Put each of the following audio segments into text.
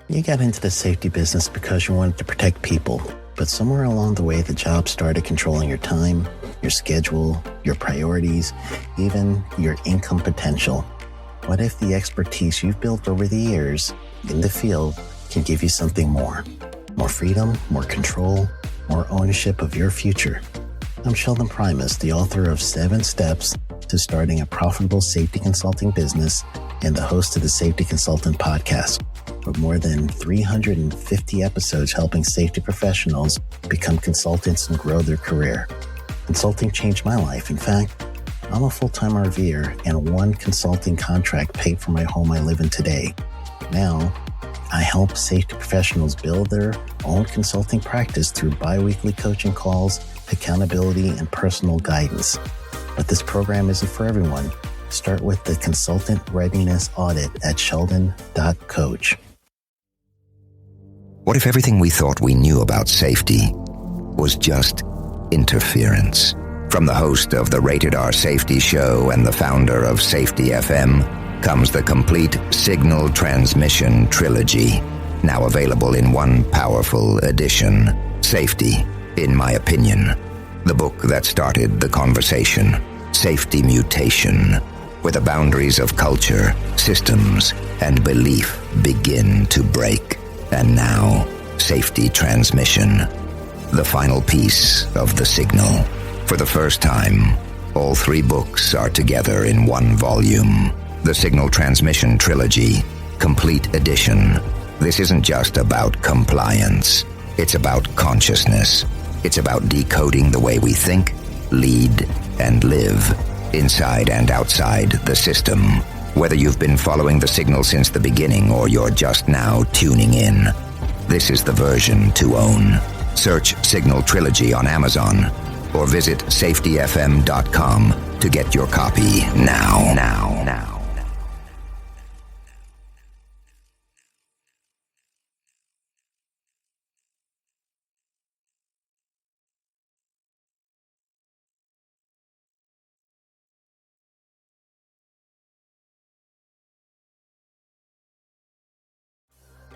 You got into the safety business because you wanted to protect people, but somewhere along the way the job started controlling your time, your schedule, your priorities, even your income potential. What if the expertise you've built over the years in the field can give you something more? More freedom, more control, more ownership of your future. I'm Sheldon Primus, the author of 7 Steps to Starting a Profitable Safety Consulting Business and the host of the Safety Consultant Podcast, with more than 350 episodes helping safety professionals become consultants and grow their career. Consulting changed my life. In fact, I'm a full-time RVer, and one consulting contract paid for my home I live in today. Now, I help safety professionals build their own consulting practice through bi-weekly coaching calls, accountability, and personal guidance. But this program isn't for everyone. Start with the Consultant Readiness Audit at sheldon.coach. What if everything we thought we knew about safety was just interference? From the host of the Rated R Safety Show and the founder of Safety FM comes the complete signal transmission trilogy, now available in one powerful edition. Safety, in my opinion, the book that started the conversation. Safety Mutation, where the boundaries of culture, systems, and belief begin to break. And now, Safety Transmission, the final piece of the signal. For the first time, all 3 books are together in one volume. The Signal Transmission Trilogy, Complete Edition. This isn't just about compliance. It's about consciousness. It's about decoding the way we think, lead, and live, inside and outside the system. Whether you've been following the signal since the beginning or you're just now tuning in, this is the version to own. Search Signal Trilogy on Amazon or visit safetyfm.com to get your copy now.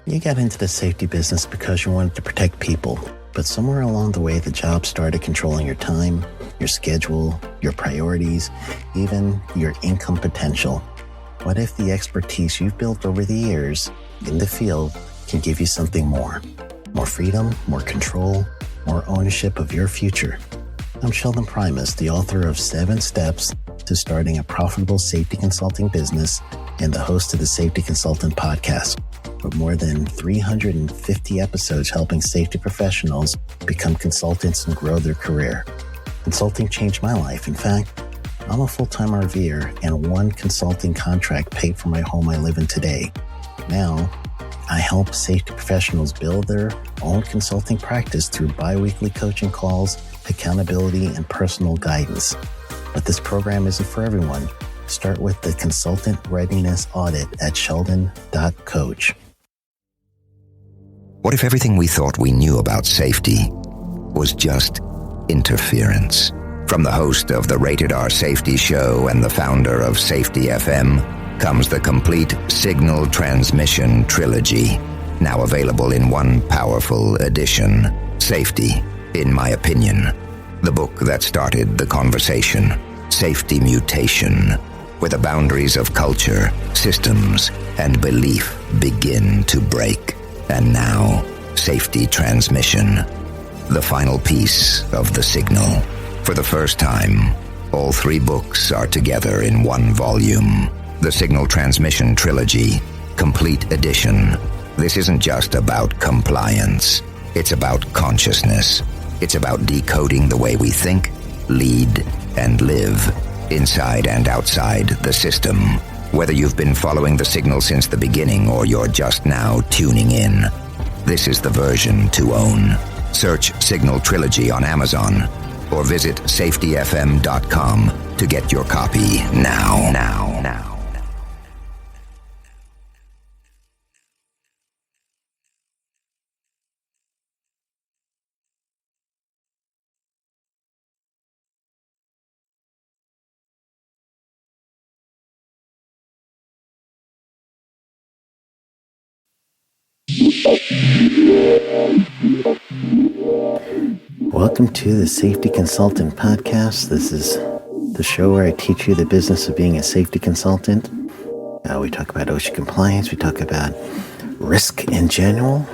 You got into the safety business because you wanted to protect people, but somewhere along the way the job started controlling your time, your schedule, your priorities, even your income potential. What if the expertise you've built over the years in the field can give you something more? More freedom, more control, more ownership of your future. I'm Sheldon Primus, the author of 7 Steps to Starting a Profitable Safety Consulting Business and the host of the Safety Consultant Podcast, with more than 350 episodes helping safety professionals become consultants and grow their career. Consulting changed my life. In fact, I'm a full-time RVer, and one consulting contract paid for my home I live in today. Now, I help safety professionals build their own consulting practice through bi-weekly coaching calls, accountability, and personal guidance. But this program isn't for everyone. Start with the Consultant Readiness Audit at sheldon.coach. What if everything we thought we knew about safety was just interference? From the host of the Rated R Safety Show and the founder of Safety FM comes the complete signal transmission trilogy, now available in one powerful edition. Safety, in my opinion, the book that started the conversation. Safety Mutation, where the boundaries of culture, systems, and belief begin to break. And now, Safety Transmission, the final piece of the signal. For the first time, all 3 books are together in one volume. The Signal Transmission Trilogy, Complete Edition. This isn't just about compliance. It's about consciousness. It's about decoding the way we think, lead, and live, inside and outside the system. Whether you've been following the signal since the beginning or you're just now tuning in, this is the version to own. Search Signal Trilogy on Amazon or visit safetyfm.com to get your copy now. Welcome to the Safety Consultant Podcast. This is the show where I teach you the business of being a safety consultant. We talk about OSHA compliance. We talk about risk in general.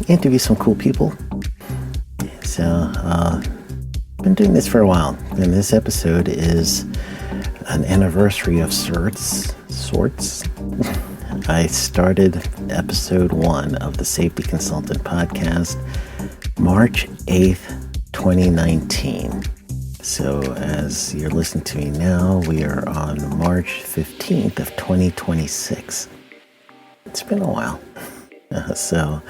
Interview some cool people. So, I've been doing this for a while, and this episode is an anniversary of sorts. I started episode 1 of the Safety Consultant Podcast March 8th, 2019. So as you're listening to me now, we are on March 15th of 2026. It's been a while. So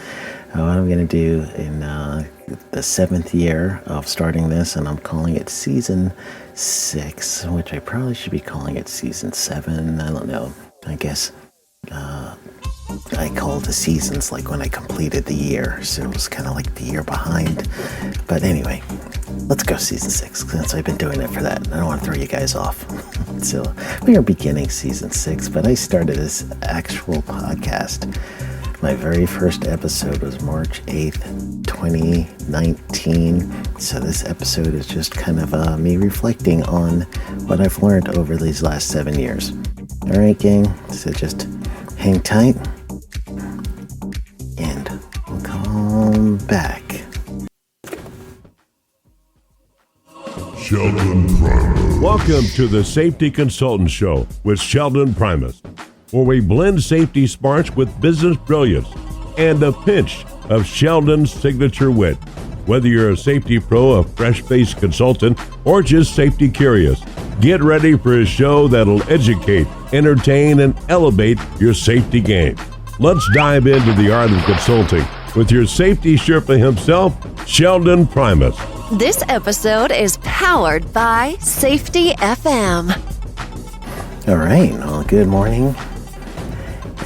what I'm going to do in the 7th year of starting this, and I'm calling it Season 6, which I probably should be calling it Season 7. I don't know. I guess I call the seasons like when I completed the year, so it was kind of like the year behind. But anyway, let's go Season 6, since I've been doing it for that. I don't want to throw you guys off. So we are beginning Season 6, but I started this actual podcast. My very first episode was March 8th, 2019. So this episode is just kind of me reflecting on what I've learned over these last 7 years. All right, gang, so just hang tight, and we'll come back. Sheldon Primus. Welcome to the Safety Consultant Show with Sheldon Primus, where we blend safety smarts with business brilliance and a pinch of Sheldon's signature wit. Whether you're a safety pro, a fresh-faced consultant, or just safety curious, get ready for a show that'll educate, entertain, and elevate your safety game. Let's dive into the art of consulting with your safety Sherpa himself, Sheldon Primus. This episode is powered by Safety FM. All right, well, good morning.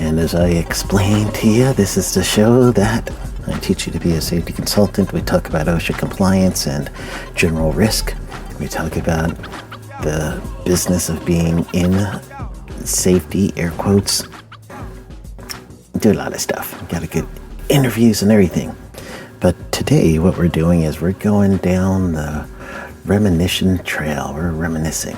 And as I explained to you, this is the show that I teach you to be a safety consultant. We talk about OSHA compliance and general risk. We talk about the business of being in safety, air quotes. Do a lot of stuff. Got to get interviews and everything. But today what we're doing is we're going down the reminiscence trail. We're reminiscing.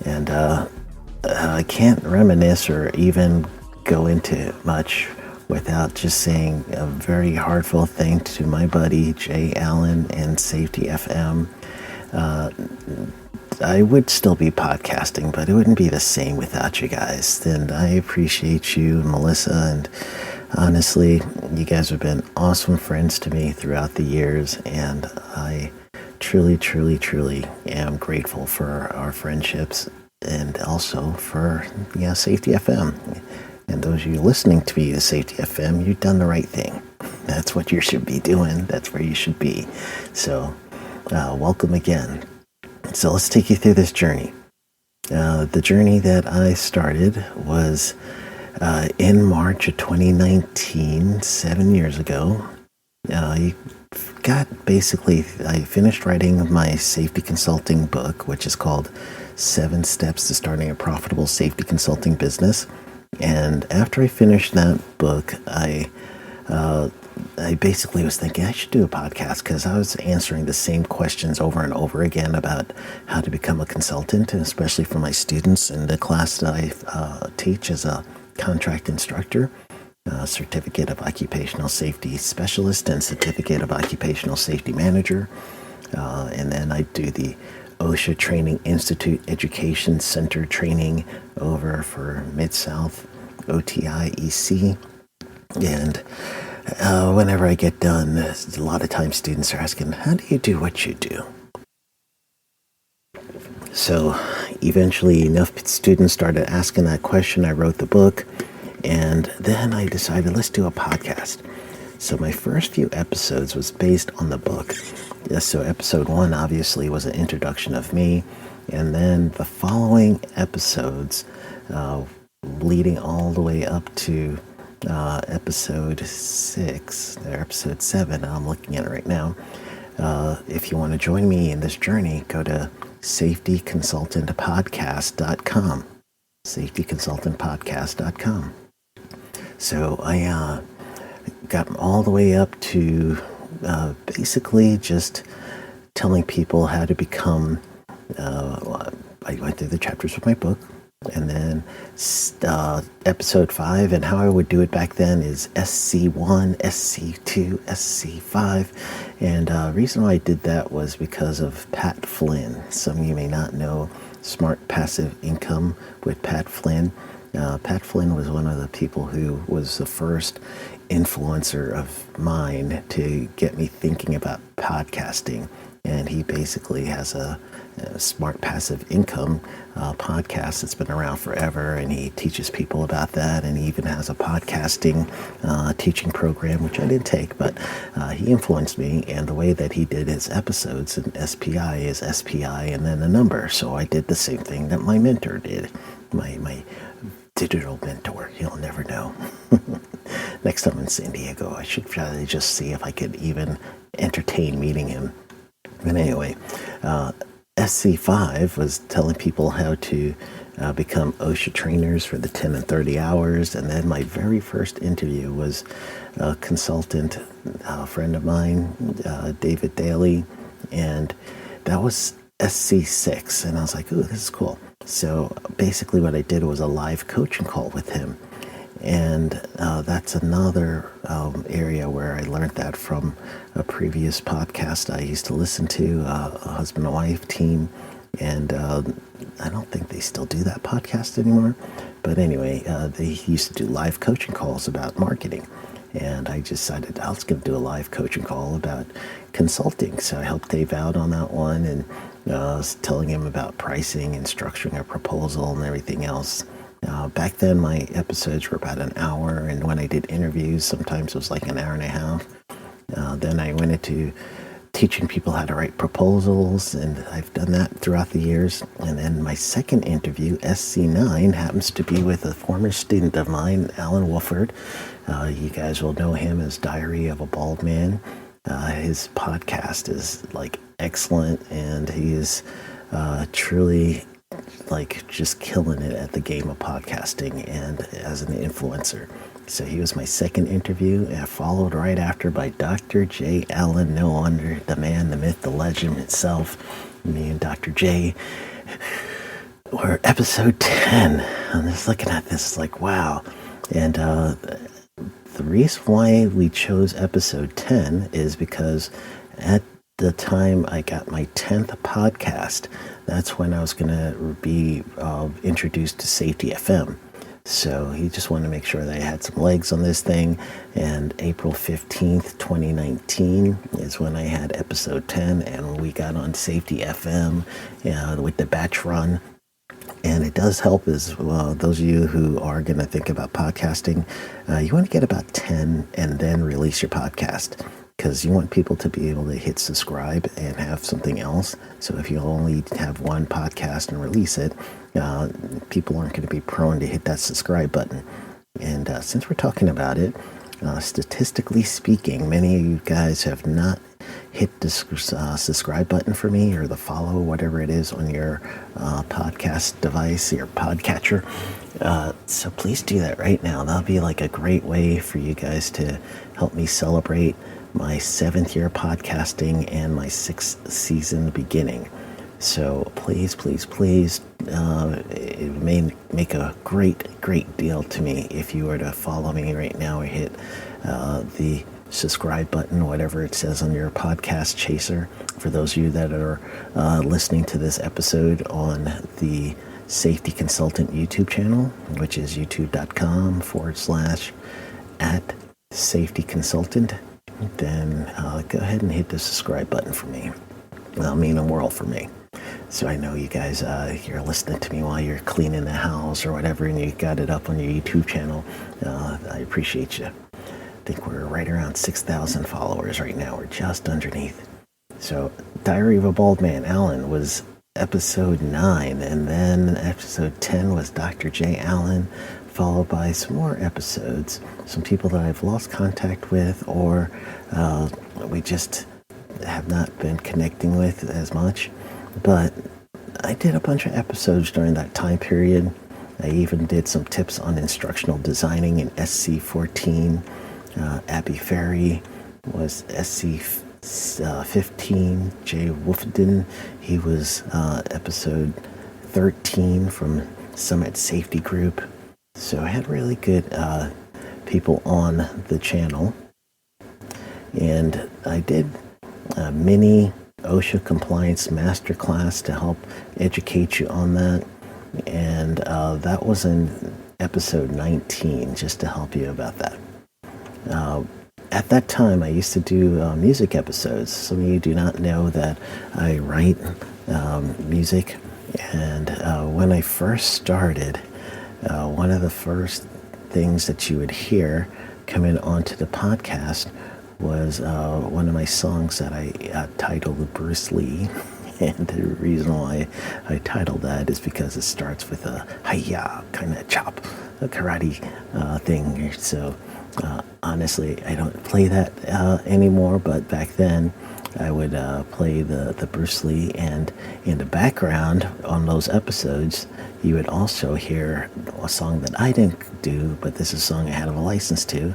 And I can't reminisce or even go into much without just saying a very heartfelt thank to my buddy Jay Allen and Safety FM. I would still be podcasting, but it wouldn't be the same without you guys. And I appreciate you, Melissa, and honestly, you guys have been awesome friends to me throughout the years, and I truly, truly, truly am grateful for our friendships and also for Safety FM. And those of you listening to me, the Safety FM, you've done the right thing. That's what you should be doing. That's where you should be. So, welcome again. So let's take you through this journey. The journey that I started was in March of 2019, 7 years ago. I finished writing my safety consulting book, which is called 7 Steps to Starting a Profitable Safety Consulting Business. And after I finished that book, I basically was thinking I should do a podcast because I was answering the same questions over and over again about how to become a consultant, and especially for my students in the class that I teach as a contract instructor, Certificate of Occupational Safety Specialist and Certificate of Occupational Safety Manager. And then I do the OSHA Training Institute Education Center training over for Mid-South, OTI, EC. And whenever I get done, a lot of times students are asking, how do you do what you do? So eventually enough students started asking that question. I wrote the book, and then I decided, let's do a podcast. So my first few episodes was based on the book. So episode 1 obviously was an introduction of me, and then the following episodes leading all the way up to episode 6, or episode 7, I'm looking at it right now. If you want to join me in this journey, go to safetyconsultantpodcast.com. safetyconsultantpodcast.com. So I got all the way up to basically just telling people how to become, I went through the chapters of my book, and then episode 5, and how I would do it back then is SC1, SC2, SC5, and the reason why I did that was because of Pat Flynn. Some of you may not know Smart Passive Income with Pat Flynn. Pat Flynn was one of the people who was the first influencer of mine to get me thinking about podcasting. And he basically has a Smart Passive Income podcast that's been around forever, and he teaches people about that, and he even has a podcasting teaching program, which I didn't take, but he influenced me, and the way that he did his episodes, and SPI is SPI and then a number, so I did the same thing that my mentor did, my digital mentor. You'll never know. Next time in San Diego, I should try to just see if I could even entertain meeting him. But anyway, SC5 was telling people how to become OSHA trainers for the 10 and 30 hours. And then my very first interview was a consultant, a friend of mine, David Daly. And that was SC6. And I was like, ooh, this is cool. So basically what I did was a live coaching call with him. And that's another area where I learned that from a previous podcast I used to listen to, a husband and wife team. And I don't think they still do that podcast anymore. But anyway, they used to do live coaching calls about marketing. And I decided I was going to do a live coaching call about consulting. So I helped Dave out on that one, and I was telling him about pricing and structuring a proposal and everything else. Back then, my episodes were about an hour, and when I did interviews, sometimes it was like an hour and a half. Then I went into teaching people how to write proposals, and I've done that throughout the years. And then my second interview, SC9, happens to be with a former student of mine, Alan Wolford. You guys will know him as Diary of a Bald Man. His podcast is like excellent, and he is truly like just killing it at the game of podcasting and as an influencer. So he was my second interview, and followed right after by Dr. J. Allen, no wonder, the man, the myth, the legend itself. Me and Dr. J were episode 10. I'm just looking at this like, wow. And the reason why we chose episode 10 is because at the time I got my 10th podcast, that's when I was going to be introduced to Safety FM. So he just wanted to make sure that I had some legs on this thing. And April 15th, 2019 is when I had episode 10, and we got on Safety FM with the batch run. And it does help as well, those of you who are going to think about podcasting, you want to get about 10 and then release your podcast, because you want people to be able to hit subscribe and have something else. So if you only have one podcast and release it, people aren't going to be prone to hit that subscribe button. And since we're talking about it, statistically speaking, many of you guys have not hit the subscribe button for me, or the follow, whatever it is on your podcast device, your podcatcher. So please do that right now. That'll be like a great way for you guys to help me celebrate my 7th year podcasting and my 6th season beginning. So please, please, please, it may make a great deal to me if you were to follow me right now or hit the subscribe button, whatever it says on your podcast chaser. For those of you that are listening to this episode on the Safety Consultant YouTube channel, which is youtube.com/@safetyconsultant, then go ahead and hit the subscribe button for me. That'll mean a world for me. So I know you guys, you're listening to me while you're cleaning the house or whatever, and you got it up on your YouTube channel. I appreciate you. I think we're right around 6,000 followers right now. We're just underneath. So Diary of a Bald Man, Alan, was episode 9, and then episode 10 was Dr. J. Allen, followed by some more episodes, some people that I've lost contact with, or we just have not been connecting with as much. But I did a bunch of episodes during that time period. I even did some tips on instructional designing in SC14. Abby Ferry was SC15. Jay Wolfden, he was episode 13 from Summit Safety Group. So I had really good people on the channel. And I did a mini OSHA compliance masterclass to help educate you on that. And that was in episode 19, just to help you about that. At that time, I used to do music episodes. Some of you do not know that I write music. And when I first started, one of the first things that you would hear coming onto the podcast was one of my songs that I titled Bruce Lee. And the reason why I titled that is because it starts with a hi-ya kind of chop, a karate thing. So honestly, I don't play that anymore, but back then I would play the Bruce Lee, and in the background on those episodes, you would also hear a song that I didn't do, but this is a song I had a license to.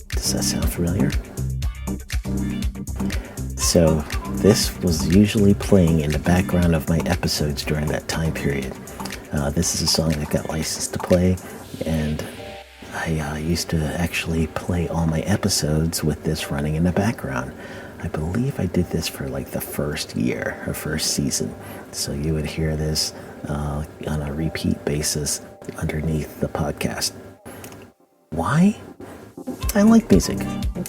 Does that sound familiar? So this was usually playing in the background of my episodes during that time period. This is a song I got licensed to play, and I used to actually play all my episodes with this running in the background. I believe I did this for like the first year or first season. So you would hear this on a repeat basis underneath the podcast. Why? I like music,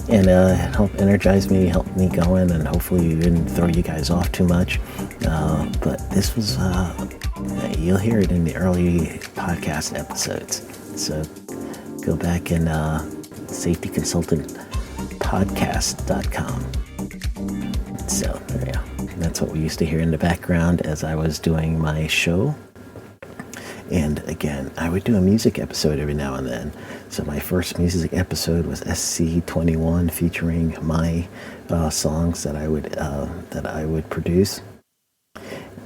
and it helped energize me, helped me going, and hopefully it didn't throw you guys off too much. But this was, you'll hear it in the early podcast episodes. So go back and safetyconsultantpodcast.com. So there you go. That's what we used to hear in the background as I was doing my show. And again, I would do a music episode every now and then. So my first music episode was SC21, featuring my songs that I would produce.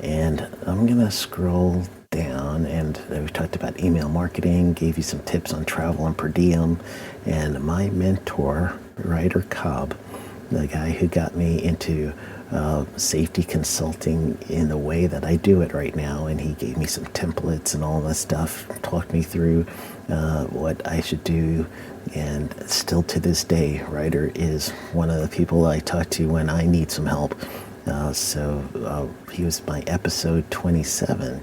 And I'm gonna scroll down, and we talked about email marketing, gave you some tips on travel and per diem, and my mentor, Ryder Cobb, the guy who got me into safety consulting in the way that I do it right now, and he gave me some templates and all that stuff, talked me through what I should do. And still to this day, Ryder is one of the people I talk to when I need some help. So he was my episode 27,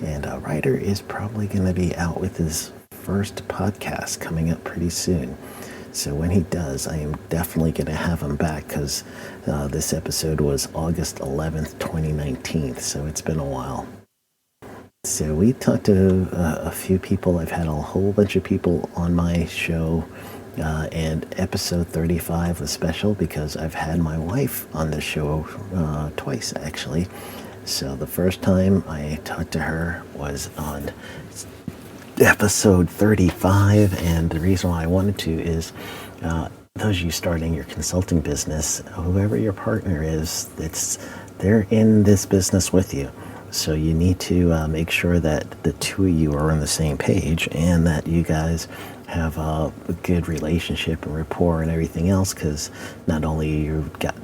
and Ryder is probably going to be out with his first podcast coming up pretty soon. So when he does, I am definitely going to have him back, because this episode was August 11th, 2019, so it's been a while. So we talked to a few people. I've had a whole bunch of people on my show, and episode 35 was special because I've had my wife on the show twice, actually. So the first time I talked to her was on episode 35, and the reason why I wanted to is those of you starting your consulting business, whoever your partner is, they're in this business with you. So you need to make sure that the two of you are on the same page, and that you guys have a good relationship and rapport and everything else, because not only you've got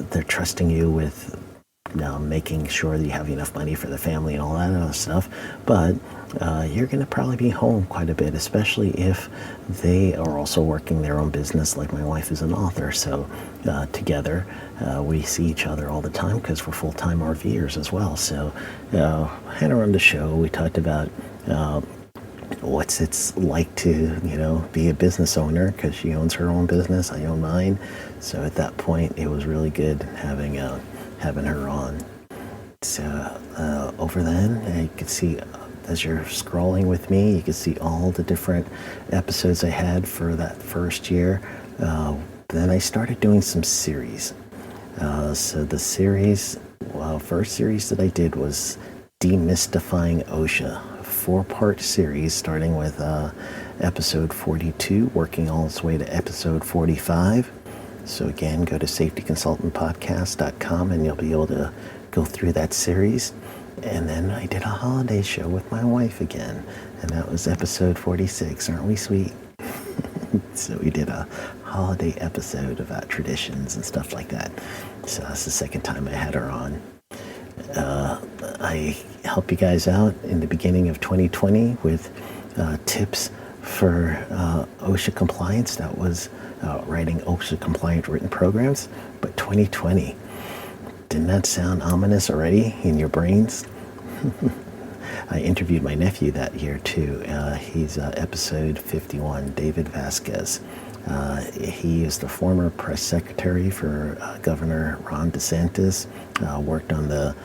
they're trusting you with making sure that you have enough money for the family and all that other stuff, but you're going to probably be home quite a bit, especially if they are also working their own business. Like my wife is an author, so together we see each other all the time because we're full-time RVers as well. So had her on the show. We talked about what's it's like to be a business owner, because she owns her own business, I own mine. So at that point, it was really good having her on. So over then, you could see, as you're scrolling with me, you can see all the different episodes I had for that first year. Then I started doing some series. So the first series that I did was Demystifying OSHA, a 4-part series starting with episode 42, working all its way to episode 45. So again, go to safetyconsultantpodcast.com and you'll be able to go through that series. And then I did a holiday show with my wife again, and that was episode 46. Aren't we sweet? So we did a holiday episode about traditions and stuff like that. So that's the second time I had her on. I help you guys out in the beginning of 2020 with tips for OSHA compliance. That was writing OSHA compliant written programs. But 2020, didn't that sound ominous already in your brains? I interviewed my nephew that year too. He's episode 51, David Vasquez. He is the former press secretary for Governor Ron DeSantis, worked on the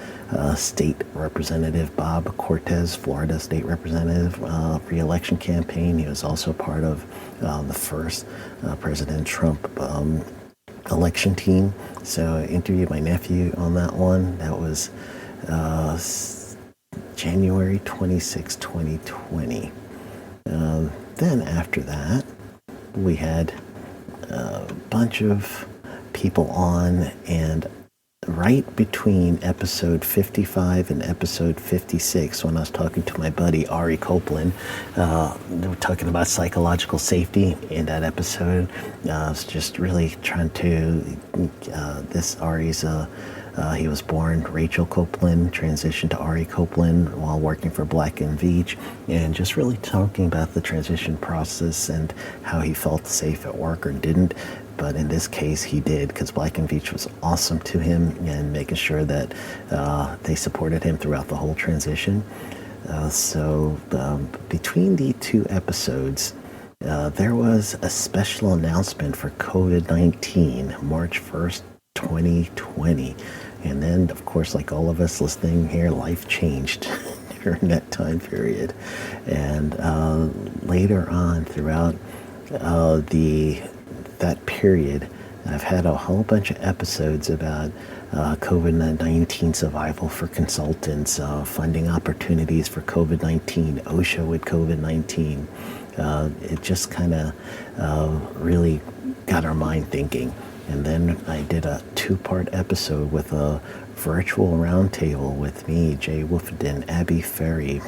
state representative Bob Cortez, Florida state representative re-election campaign. He was also part of the first President Trump election team. So I interviewed my nephew on that one. That was January 26, 2020. Then after that, we had a bunch of people on, and right between episode 55 and episode 56, when I was talking to my buddy Ari Copeland, they were talking about psychological safety in that episode. I was just really trying to, this Ari's, he was born Rachel Copeland, transitioned to Ari Copeland while working for Black & Veatch, and just really talking about the transition process and how he felt safe at work or didn't. But in this case, he did, because Black & Veatch was awesome to him and making sure that they supported him throughout the whole transition. So between the two episodes, there was a special announcement for COVID-19, March 1st, 2020. And then, of course, like all of us listening here, life changed during that time period. And later on, throughout that period, I've had a whole bunch of episodes about COVID-19 survival for consultants, funding opportunities for COVID-19, OSHA with COVID-19. It just kind of really got our mind thinking. And then I did a 2-part episode with a virtual roundtable with me, Jay Wolfenden, Abby Ferry,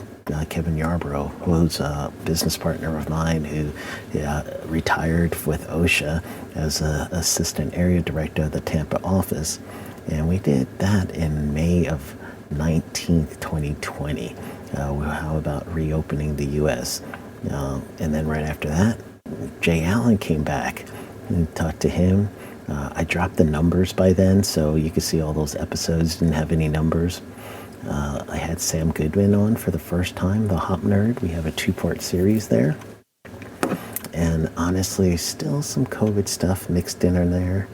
Kevin Yarbrough, who's a business partner of mine who retired with OSHA as an assistant area director of the Tampa office. And we did that in May of 19th, 2020. How about reopening the U.S.? And then right after that, Jay Allen came back and talked to him. I dropped the numbers by then, so you could see all those episodes didn't have any numbers. I had Sam Goodman on for the first time, the Hop Nerd. We have a 2-part series there. And honestly, still some COVID stuff mixed in there.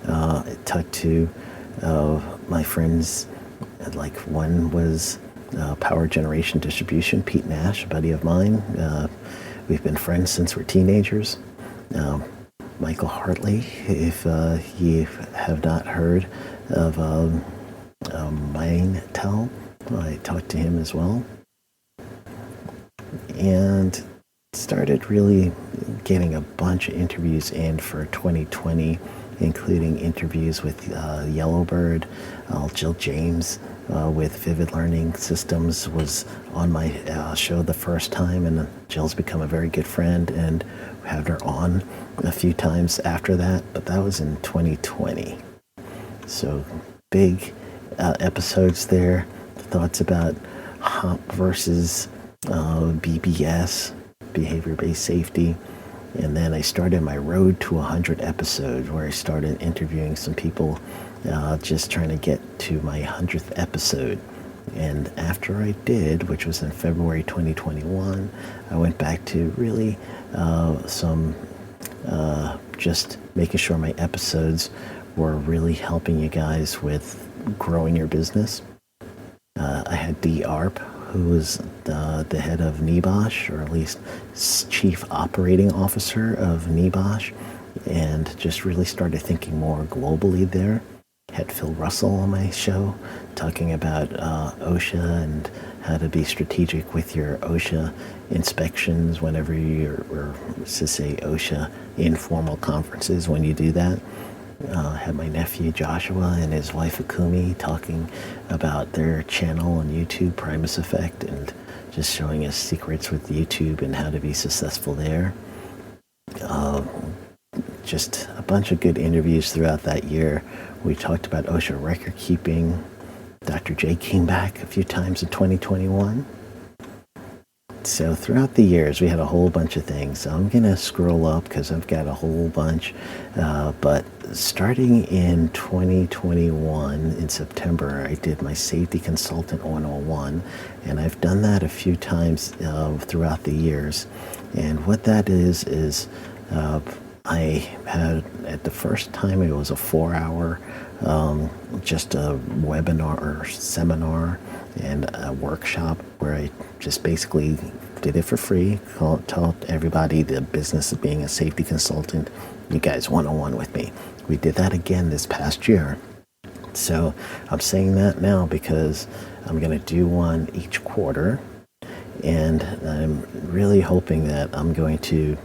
I talked to my friends, like one was Power Generation Distribution, Pete Nash, a buddy of mine. We've been friends since we're teenagers. Michael Hartley, if you have not heard of Mindtel, I talked to him as well. And started really getting a bunch of interviews in for 2020, including interviews with Yellowbird. Jill James with Vivid Learning Systems was on my show the first time, and Jill's become a very good friend, and had her on a few times after that, but that was in 2020. So big episodes there. Thoughts about HOP versus BBS, behavior-based safety. And then I started my road to 100 episodes, where I started interviewing some people, just trying to get to my 100th episode. And after I did, which was in February 2021, I went back to really just making sure my episodes were really helping you guys with growing your business. I had Dee Arp, who was the head of NEBOSH, or at least Chief Operating Officer of NEBOSH, and just really started thinking more globally there. Had Phil Russell on my show talking about OSHA and how to be strategic with your OSHA inspections whenever you're, or to say OSHA informal conferences when you do that. had my nephew Joshua and his wife Akumi talking about their channel on YouTube, Primus Effect, and just showing us secrets with YouTube and how to be successful there. Just a bunch of good interviews throughout that year. We talked about OSHA record keeping. Dr. J came back a few times in 2021. So throughout the years, we had a whole bunch of things. So I'm going to scroll up because I've got a whole bunch. But starting in 2021, in September, I did my Safety Consultant 101. And I've done that a few times throughout the years. And what that is I had, at the first time, it was a 4-hour, just a webinar or seminar and a workshop where I just basically did it for free, taught everybody the business of being a safety consultant. You guys 101 with me. We did that again this past year. So I'm saying that now because I'm going to do one each quarter. And I'm really hoping that I'm going to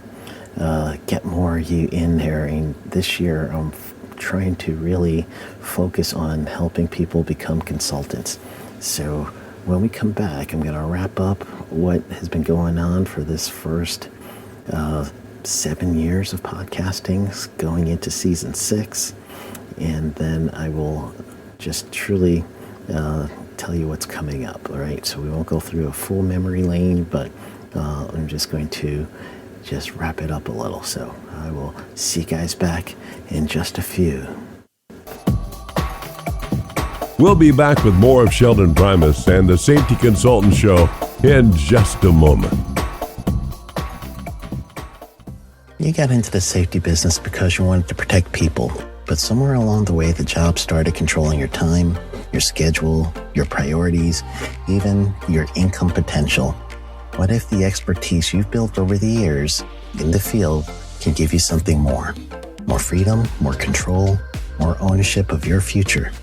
get more of you in there. And this year I'm trying to really focus on helping people become consultants. So when we come back, I'm going to wrap up what has been going on for this first 7 years of podcasting, going into season 6. And then I will just truly tell you what's coming up. All right. So we won't go through a full memory lane, but I'm just going to just wrap it up a little. So I will see you guys back in just a few. We'll be back with more of Sheldon Primus and the Safety Consultant Show in just a moment. You got into the safety business because you wanted to protect people, but somewhere along the way, the job started controlling your time, your schedule, your priorities, even your income potential. What if the expertise you've built over the years in the field can give you something more? More freedom, more control, more ownership of your future.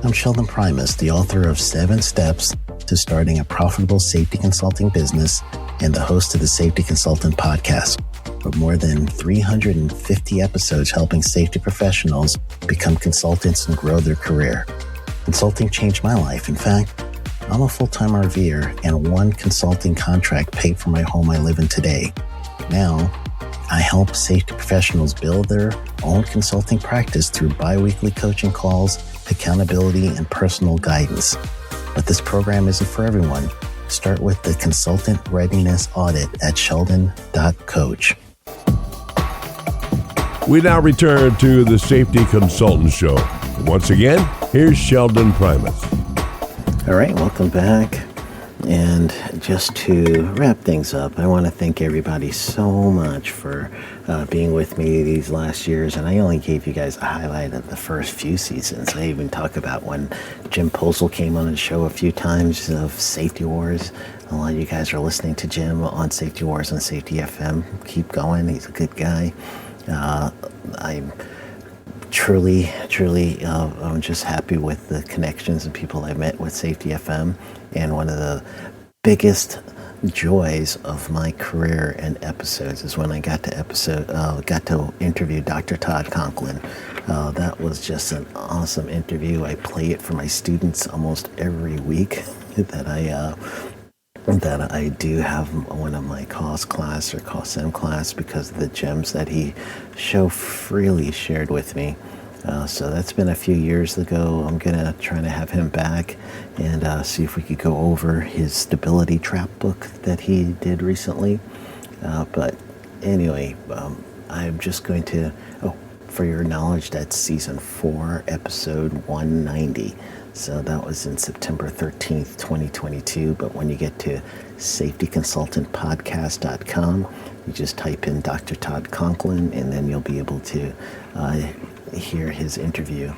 I'm Sheldon Primus, the author of 7 Steps to Starting a Profitable Safety Consulting Business and the host of the Safety Consultant Podcast, with more than 350 episodes helping safety professionals become consultants and grow their career. Consulting changed my life. In fact, I'm a full-time RVer, and one consulting contract paid for my home I live in today. Now, I help safety professionals build their own consulting practice through bi-weekly coaching calls, accountability, and personal guidance. But this program isn't for everyone. Start with the Consultant Readiness Audit at sheldon.coach. We now return to the Safety Consultant Show. Once again, here's Sheldon Primus. All right, welcome back. And just to wrap things up, I want to thank everybody so much for being with me these last years. And I only gave you guys a highlight of the first few seasons. I even talk about when Jim Posel came on the show a few times of Safety Wars. A lot of you guys are listening to Jim on Safety Wars on Safety FM. Keep going. He's a good guy. I'm truly, I'm just happy with the connections and people I met with Safety FM. And one of the biggest joys of my career and episodes is when I got to interview Dr. Todd Conklin. That was just an awesome interview. I play it for my students almost every week that I do have one of my cost class or cost M class because of the gems that he freely shared with me. So that's been a few years ago. I'm going to try to have him back and see if we could go over his stability trap book that he did recently. But anyway, I'm just going to, for your knowledge, that's season 4, episode 190. So that was in September 13th, 2022. But when you get to safetyconsultantpodcast.com, you just type in Dr. Todd Conklin, and then you'll be able to hear his interview.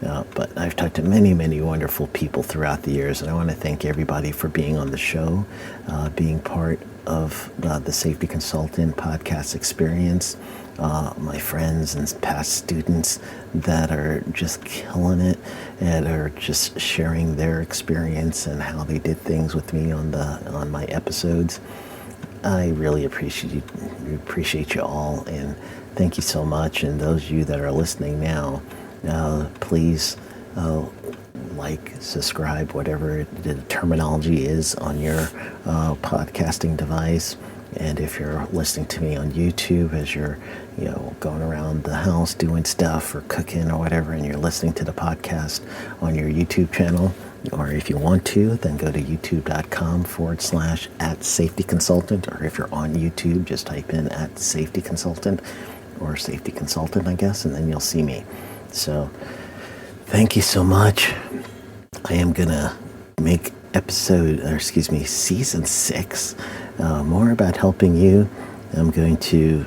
But I've talked to many, many wonderful people throughout the years, and I want to thank everybody for being on the show, being part of the Safety Consultant podcast experience. My friends and past students that are just killing it and are just sharing their experience and how they did things with me on my episodes. I really appreciate you all, and thank you so much. And those of you that are listening now, please like, subscribe, whatever the terminology is on your podcasting device. And if you're listening to me on YouTube as you're, going around the house doing stuff or cooking or whatever, and you're listening to the podcast on your YouTube channel, or if you want to, then go to youtube.com/@safety-consultant, or if you're on YouTube, just type in @safety-consultant or safety consultant, I guess, and then you'll see me. So thank you so much. I am gonna make season 6, more about helping you. I'm going to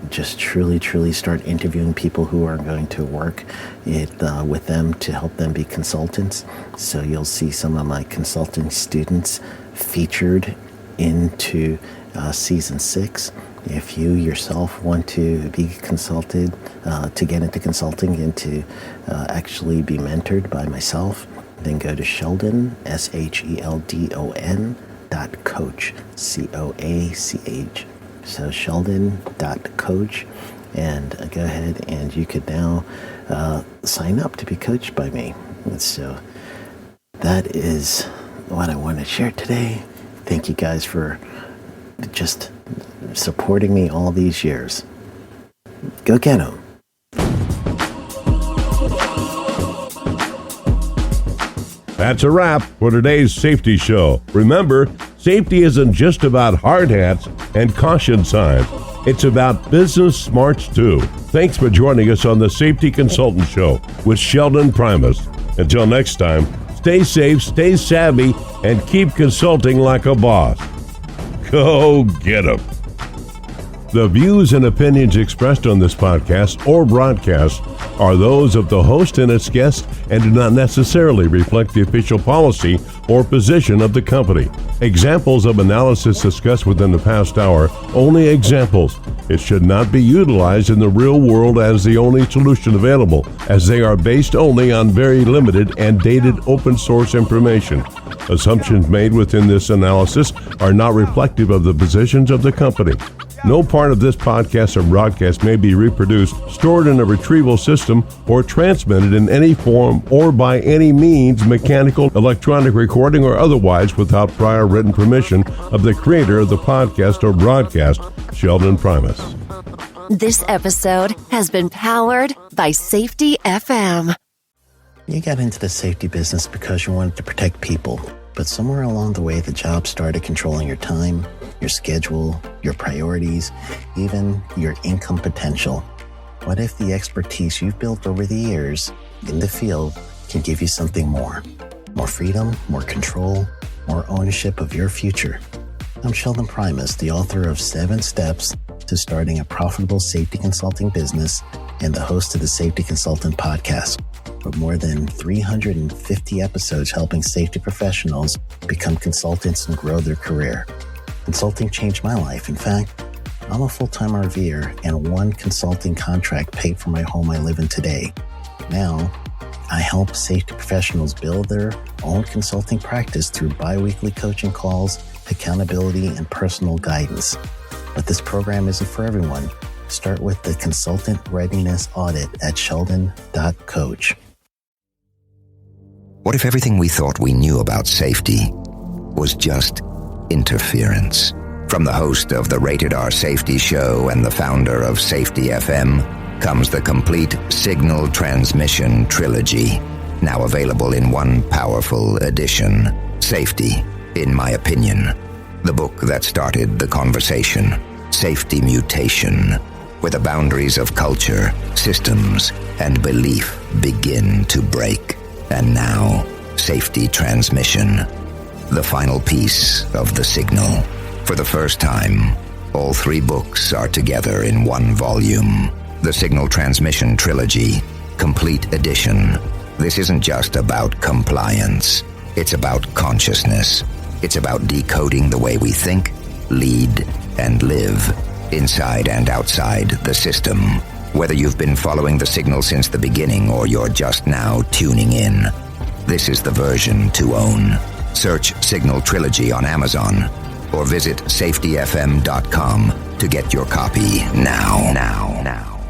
just truly start interviewing people who are going to work with them to help them be consultants. So you'll see some of my consulting students featured into season 6. If you yourself want to be consulted, to get into consulting and to actually be mentored by myself, then go to Sheldon, SHELDON.coach, COACH. So Sheldon.coach, and go ahead and you could now sign up to be coached by me. And so that is what I want to share today. Thank you guys for just supporting me all these years. Go get them. That's a wrap for today's Safety Show. Remember, safety isn't just about hard hats and caution signs. It's about business smarts too. Thanks for joining us on the Safety Consultant Show with Sheldon Primus. Until next time, stay safe, stay savvy, and keep consulting like a boss. Go get 'em. The views and opinions expressed on this podcast or broadcast are those of the host and its guests and do not necessarily reflect the official policy or position of the company. Examples of analysis discussed within the past hour, only examples. It should not be utilized in the real world as the only solution available, as they are based only on very limited and dated open source information. Assumptions made within this analysis are not reflective of the positions of the company. No part of this podcast or broadcast may be reproduced, stored in a retrieval system, or transmitted in any form or by any means, mechanical, electronic recording, or otherwise, without prior written permission of the creator of the podcast or broadcast, Sheldon Primus. This episode has been powered by Safety FM. You got into the safety business because you wanted to protect people, but somewhere along the way, the job started controlling your time, your schedule, your priorities, even your income potential. What if the expertise you've built over the years in the field can give you something more? More freedom, more control, more ownership of your future. I'm Sheldon Primus, the author of 7 Steps to Starting a Profitable Safety Consulting Business and the host of the Safety Consultant Podcast, with more than 350 episodes helping safety professionals become consultants and grow their career. Consulting changed my life. In fact, I'm a full-time RVer, and one consulting contract paid for my home I live in today. Now, I help safety professionals build their own consulting practice through bi-weekly coaching calls, accountability, and personal guidance. But this program isn't for everyone. Start with the Consultant Readiness Audit at Sheldon.coach. What if everything we thought we knew about safety was just interference? From the host of the Rated R Safety Show and the founder of Safety FM comes the complete signal transmission trilogy, now available in one powerful edition. Safety, in my opinion, the book that started the conversation. Safety Mutation, where the boundaries of culture, systems, and belief begin to break. And now, Safety Transmission, the final piece of the signal. For the first time, all 3 books are together in one volume. The Signal Transmission Trilogy, Complete Edition. This isn't just about compliance. It's about consciousness. It's about decoding the way we think, lead, and live, inside and outside the system. Whether you've been following the signal since the beginning or you're just now tuning in, this is the version to own. Search Signal Trilogy on Amazon or visit safetyfm.com to get your copy now.